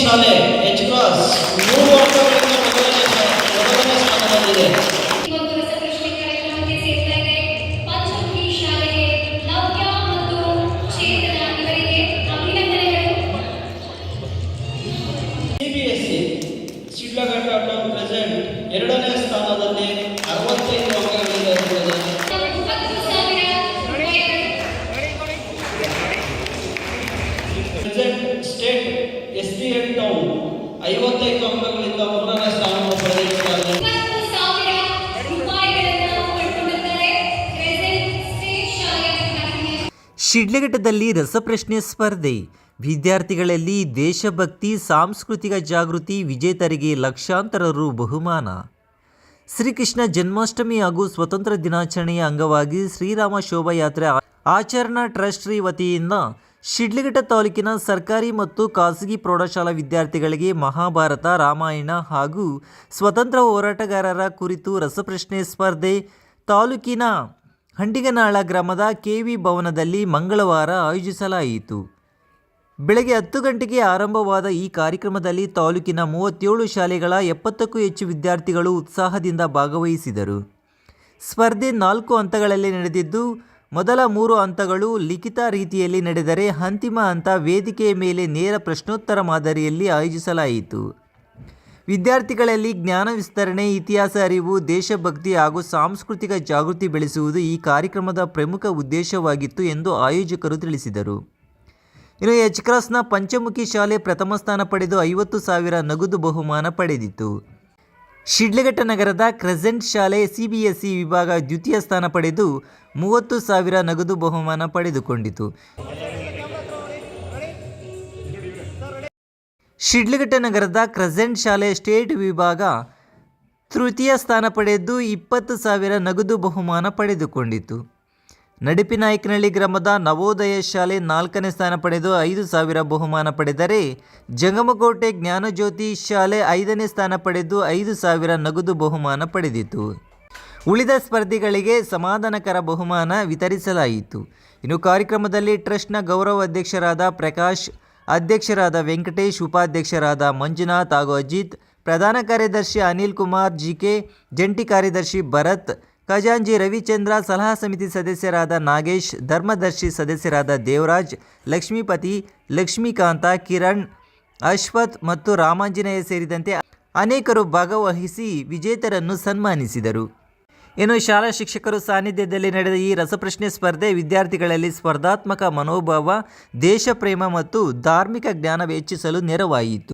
ಶಾಲೆ H cross 3 ಅಂಕಗಳಿಂದ ಮೊದಲನೇ ಸ್ಥಾನದಲ್ಲಿದೆ. ಸಿಬಿಎಸ್ಇ ಶಿಡ್ಲಘಟ್ಟ ಟೌನ್ ಪ್ರೆಸೆಂಟ್ 2ನೇ ಸ್ಥಾನದಲ್ಲಿ 65 ಅಂಕಗಳಿಂದ ಇರುತ್ತದೆ. ಪ್ರೆಸೆಂಟ್ ಸ್ಟೇಟ್ ಎಸ್ಡಿಎನ್ ಟೌನ್ 55 ಅಂಕಗಳಿಂದ 3ನೇ ಸ್ಥಾನವನ್ನು ಪಡೆದಿರುತ್ತಾರೆ. ಶಿಡ್ಲಘಟ್ಟದಲ್ಲಿ ರಸಪ್ರಶ್ನೆ ಸ್ಪರ್ಧೆ, ವಿದ್ಯಾರ್ಥಿಗಳಲ್ಲಿ ದೇಶಭಕ್ತಿ ಸಾಂಸ್ಕೃತಿಕ ಜಾಗೃತಿ, ವಿಜೇತರಿಗೆ ಲಕ್ಷಾಂತರ ರು ಬಹುಮಾನ. ಶ್ರೀಕೃಷ್ಣ ಜನ್ಮಾಷ್ಟಮಿ ಹಾಗೂ ಸ್ವತಂತ್ರ ದಿನಾಚರಣೆಯ ಅಂಗವಾಗಿ ಶ್ರೀರಾಮ ಶೋಭಾಯಾತ್ರೆ ಆಚರಣಾ ಟ್ರಸ್ಟ್ ವತಿಯಿಂದ ಶಿಡ್ಲಘಟ್ಟ ತಾಲೂಕಿನ ಸರ್ಕಾರಿ ಮತ್ತು ಖಾಸಗಿ ಪ್ರೌಢಶಾಲಾ ವಿದ್ಯಾರ್ಥಿಗಳಿಗೆ ಮಹಾಭಾರತ, ರಾಮಾಯಣ ಹಾಗೂ ಸ್ವತಂತ್ರ ಹೋರಾಟಗಾರರ ಕುರಿತು ರಸಪ್ರಶ್ನೆ ಸ್ಪರ್ಧೆ ತಾಲೂಕಿನ ಹಂಡಿಗನಾಳ ಗ್ರಾಮದ ಕೆವಿ ಭವನದಲ್ಲಿ ಮಂಗಳವಾರ ಆಯೋಜಿಸಲಾಯಿತು. ಬೆಳಗ್ಗೆ 10 ಗಂಟೆಗೆ ಆರಂಭವಾದ ಈ ಕಾರ್ಯಕ್ರಮದಲ್ಲಿ ತಾಲೂಕಿನ 37 ಶಾಲೆಗಳ 70ಕ್ಕೂ ಹೆಚ್ಚು ವಿದ್ಯಾರ್ಥಿಗಳು ಉತ್ಸಾಹದಿಂದ ಭಾಗವಹಿಸಿದರು. ಸ್ಪರ್ಧೆ 4 ಹಂತಗಳಲ್ಲಿ ನಡೆದಿದ್ದು, ಮೊದಲ 3 ಹಂತಗಳು ಲಿಖಿತ ರೀತಿಯಲ್ಲಿ ನಡೆದರೆ, ಅಂತಿಮ ಹಂತ ವೇದಿಕೆಯ ಮೇಲೆ ನೇರ ಪ್ರಶ್ನೋತ್ತರ ಮಾದರಿಯಲ್ಲಿ ಆಯೋಜಿಸಲಾಯಿತು. ವಿದ್ಯಾರ್ಥಿಗಳಲ್ಲಿ ಜ್ಞಾನ ವಿಸ್ತರಣೆ, ಇತಿಹಾಸ ಅರಿವು, ದೇಶಭಕ್ತಿ ಹಾಗೂ ಸಾಂಸ್ಕೃತಿಕ ಜಾಗೃತಿ ಬೆಳೆಸುವುದು ಈ ಕಾರ್ಯಕ್ರಮದ ಪ್ರಮುಖ ಉದ್ದೇಶವಾಗಿತ್ತು ಎಂದು ಆಯೋಜಕರು ತಿಳಿಸಿದರು. ಇನ್ನು ಎಚ್ ಕ್ರಾಸ್ನ ಪಂಚಮುಖಿ ಶಾಲೆ ಪ್ರಥಮ ಸ್ಥಾನ ಪಡೆದು 50,000 ನಗದು ಬಹುಮಾನ ಪಡೆದಿತು. ಶಿಡ್ಲಘಟ್ಟ ನಗರದ ಕ್ರೆಸೆಂಟ್ ಶಾಲೆ ಸಿಬಿಎಸ್ಇ ವಿಭಾಗ ದ್ವಿತೀಯ ಸ್ಥಾನ ಪಡೆದು 30,000 ನಗದು ಬಹುಮಾನ ಪಡೆದುಕೊಂಡಿತು. ಶಿಡ್ಲಘಟ್ಟ ನಗರದ ಕ್ರೆಸೆಂಟ್ ಶಾಲೆ ಸ್ಟೇಟ್ ವಿಭಾಗ ತೃತೀಯ ಸ್ಥಾನ ಪಡೆದು 20,000 ನಗದು ಬಹುಮಾನ ಪಡೆದುಕೊಂಡಿತು. ನಡಿಪಿನಾಯಕನಹಳ್ಳಿ ಗ್ರಾಮದ ನವೋದಯ ಶಾಲೆ 4ನೇ ಸ್ಥಾನ ಪಡೆದು 5,000 ಬಹುಮಾನ ಪಡೆದರೆ, ಜಂಗಮಕೋಟೆ ಜ್ಞಾನಜ್ಯೋತಿ ಶಾಲೆ 5ನೇ ಸ್ಥಾನ ಪಡೆದು 5,000 ನಗದು ಬಹುಮಾನ ಪಡೆದಿತು. ಉಳಿದ ಸ್ಪರ್ಧಿಗಳಿಗೆ ಸಮಾಧಾನಕರ ಬಹುಮಾನ ವಿತರಿಸಲಾಯಿತು. ಇನ್ನು ಕಾರ್ಯಕ್ರಮದಲ್ಲಿ ಟ್ರಸ್ಟ್ನ ಗೌರವ ಅಧ್ಯಕ್ಷರಾದ ಪ್ರಕಾಶ್, ಅಧ್ಯಕ್ಷರಾದ ವೆಂಕಟೇಶ್, ಉಪಾಧ್ಯಕ್ಷರಾದ ಮಂಜುನಾಥ್ ಹಾಗೂ ಅಜಿತ್, ಪ್ರಧಾನ ಕಾರ್ಯದರ್ಶಿ ಅನಿಲ್ ಕುಮಾರ್ ಜಿಕೆ, ಜಂಟಿ ಕಾರ್ಯದರ್ಶಿ ಭರತ್, ಖಜಾಂಜಿ ರವಿಚಂದ್ರ, ಸಲಹಾ ಸಮಿತಿ ಸದಸ್ಯರಾದ ನಾಗೇಶ್, ಧರ್ಮದರ್ಶಿ ಸದಸ್ಯರಾದ ದೇವರಾಜ್, ಲಕ್ಷ್ಮೀಪತಿ, ಲಕ್ಷ್ಮೀಕಾಂತ, ಕಿರಣ್, ಅಶ್ವಥ್ ಮತ್ತು ರಾಮಾಂಜನೇಯ ಸೇರಿದಂತೆ ಅನೇಕರು ಭಾಗವಹಿಸಿ ವಿಜೇತರನ್ನು ಸನ್ಮಾನಿಸಿದರು. ಇನ್ನು ಶಾಲಾ ಶಿಕ್ಷಕರು ಸಾನ್ನಿಧ್ಯದಲ್ಲಿ ನಡೆದ ಈ ರಸಪ್ರಶ್ನೆ ಸ್ಪರ್ಧೆ ವಿದ್ಯಾರ್ಥಿಗಳಲ್ಲಿ ಸ್ಪರ್ಧಾತ್ಮಕ ಮನೋಭಾವ, ದೇಶಪ್ರೇಮ ಮತ್ತು ಧಾರ್ಮಿಕ ಜ್ಞಾನ ಹೆಚ್ಚಿಸಲು ನೆರವಾಯಿತು.